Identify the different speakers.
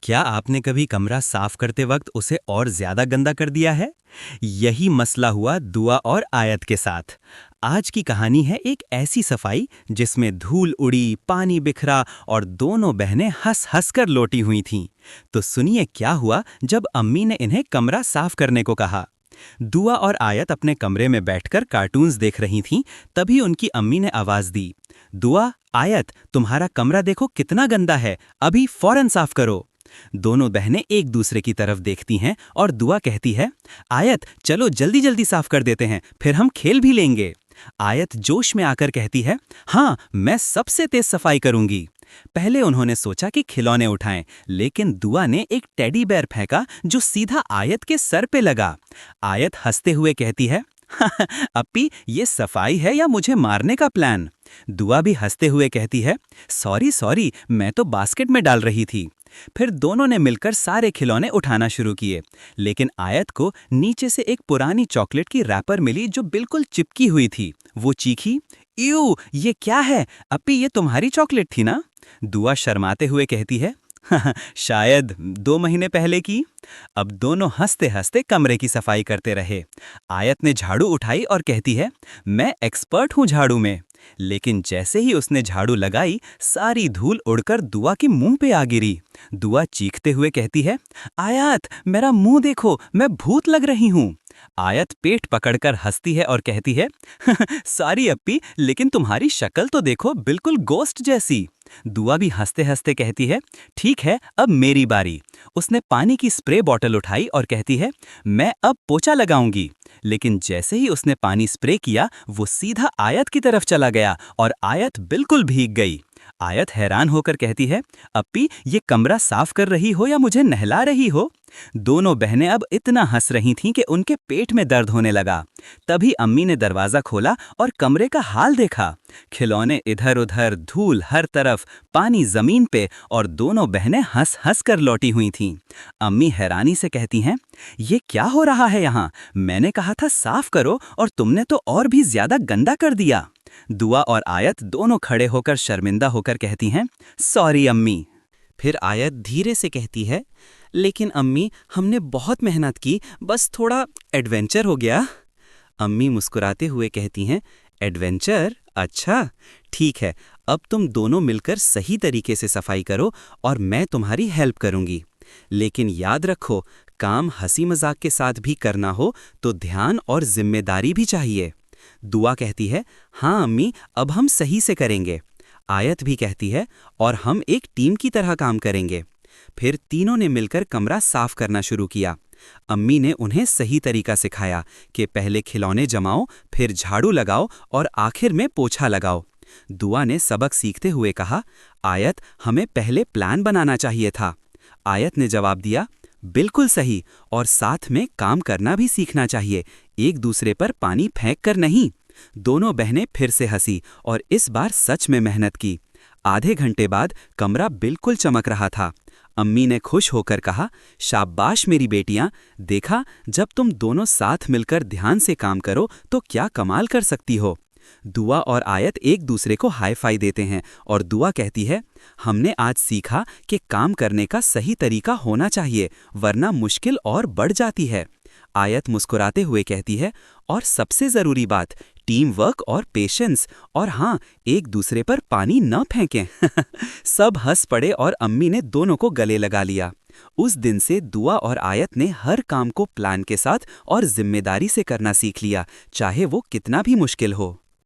Speaker 1: क्या आपने कभी कमरा साफ करते वक्त उसे और ज्यादा गंदा कर दिया है? यही मसला हुआ दुआ और आयत के साथ। आज की कहानी है एक ऐसी सफाई जिसमें धूल उड़ी, पानी बिखरा और दोनों बहनें हंस हंस कर लौटी हुई थीं। तो सुनिए क्या हुआ जब अम्मी ने इन्हें कमरा साफ करने को कहा। दुआ और आयत अपने कमरे में बैठकर कार्टून्स देख रही थीं, तभी उनकी अम्मी ने आवाज दी, दुआ, आयत, तुम्हारा कमरा देखो कितना गंदा है, अभी फौरन साफ करो। दोनों बहनें एक दूसरे की तरफ देखती हैं और दुआ कहती है, आयत चलो जल्दी जल्दी साफ कर देते हैं, फिर हम खेल भी लेंगे। आयत जोश में आकर कहती है, हाँ मैं सबसे तेज सफाई करूंगी। पहले उन्होंने सोचा कि खिलौने उठाएं, लेकिन दुआ ने एक टेडी बेयर फेंका जो सीधा आयत के सर पे लगा। आयत हंसते हुए कहती है, अपी ये सफाई है या मुझे मारने का प्लान? दुआ भी हंसते हुए कहती है, सॉरी सॉरी, मैं तो बास्केट में डाल रही थी। फिर दोनों ने मिलकर सारे खिलौने उठाना शुरू किए, लेकिन आयत को नीचे से एक पुरानी चॉकलेट की रैपर मिली जो बिल्कुल चिपकी हुई थी। वो चीखी, इयू, ये क्या है? अपी ये तुम्हारी चॉकलेट थी ना? दुआ शर्माते हुए कहती है, शायद 2 महीने पहले की। अब दोनों हंसते हंसते कमरे की सफाई करते रहे। आयत ने झाड़ू उठाई और कहती है, मैं एक्सपर्ट हूँ झाड़ू में। लेकिन जैसे ही उसने झाड़ू लगाई, सारी धूल उड़कर दुआ के मुंह पे आ गिरी। दुआ चीखते हुए कहती है, आयत मेरा मुंह देखो, मैं भूत लग रही हूँ। आयत पेट पकड़कर हंसती है और कहती है, सॉरी अप्पी, लेकिन तुम्हारी शक्ल तो देखो, बिल्कुल गोस्ट जैसी। दुआ भी हंसते हंसते कहती है, ठीक है अब मेरी बारी। उसने पानी की स्प्रे बॉटल उठाई और कहती है, मैं अब पोछा लगाऊंगी। लेकिन जैसे ही उसने पानी स्प्रे किया, वो सीधा आयत की तरफ चला गया और आयत बिल्कुल भीग गई। आयत हैरान होकर कहती है, अप्पी ये कमरा साफ कर रही हो या मुझे नहला रही हो? दोनों बहनें अब इतना हंस रही थीं कि उनके पेट में दर्द होने लगा। तभी अम्मी ने दरवाजा खोला और कमरे का हाल देखा। खिलौने इधर उधर, धूल हर तरफ, पानी जमीन पे और दोनों बहनें हंस हंस कर लौटी हुई थीं। अम्मी हैरानी से कहती हैं, ये क्या हो रहा है यहाँ? मैंने कहा था साफ करो और तुमने तो और भी ज्यादा गंदा कर दिया। दुआ और आयत दोनों खड़े होकर शर्मिंदा होकर कहती हैं, सॉरी अम्मी। फिर आयत धीरे से कहती है, लेकिन अम्मी हमने बहुत मेहनत की, बस थोड़ा एडवेंचर हो गया। अम्मी मुस्कुराते हुए कहती हैं, एडवेंचर? अच्छा ठीक है, अब तुम दोनों मिलकर सही तरीके से सफाई करो और मैं तुम्हारी हेल्प करूंगी। लेकिन याद रखो, काम हंसी मजाक के साथ भी करना हो तो ध्यान और जिम्मेदारी भी चाहिए। दुआ कहती है, हाँ अम्मी, अब हम सही से करेंगे। आयत भी कहती है, और हम एक टीम की तरह काम करेंगे। फिर तीनों ने मिलकर कमरा साफ करना शुरू किया। अम्मी ने उन्हें सही तरीका सिखाया कि पहले खिलौने जमाओ, फिर झाड़ू लगाओ और आखिर में पोछा लगाओ। दुआ ने सबक सीखते हुए कहा, आयत हमें पहले प्लान बनाना चाहिए था। आयत ने जवाब दिया, बिल्कुल सही, और साथ में काम करना भी सीखना चाहिए, एक दूसरे पर पानी फेंक कर नहीं। दोनों बहनें फिर से हंसी और इस बार सच में मेहनत की। आधे घंटे बाद कमरा बिल्कुल चमक रहा था। अम्मी ने खुश होकर कहा, शाबाश मेरी बेटियां, देखा जब तुम दोनों साथ मिलकर ध्यान से काम करो तो क्या कमाल कर सकती हो। दुआ और आयत एक दूसरे को हाई फाई देते हैं और दुआ कहती है, हमने आज सीखा कि काम करने का सही तरीका होना चाहिए, वरना मुश्किल और बढ़ जाती है। आयत मुस्कुराते हुए कहती है, और सबसे ज़रूरी बात, टीम वर्क और पेशेंस, और हाँ, एक दूसरे पर पानी न फेंकें। सब हंस पड़े और अम्मी ने दोनों को गले लगा लिया। उस दिन से दुआ और आयत ने हर काम को प्लान के साथ और जिम्मेदारी से करना सीख लिया, चाहे वो कितना भी मुश्किल हो।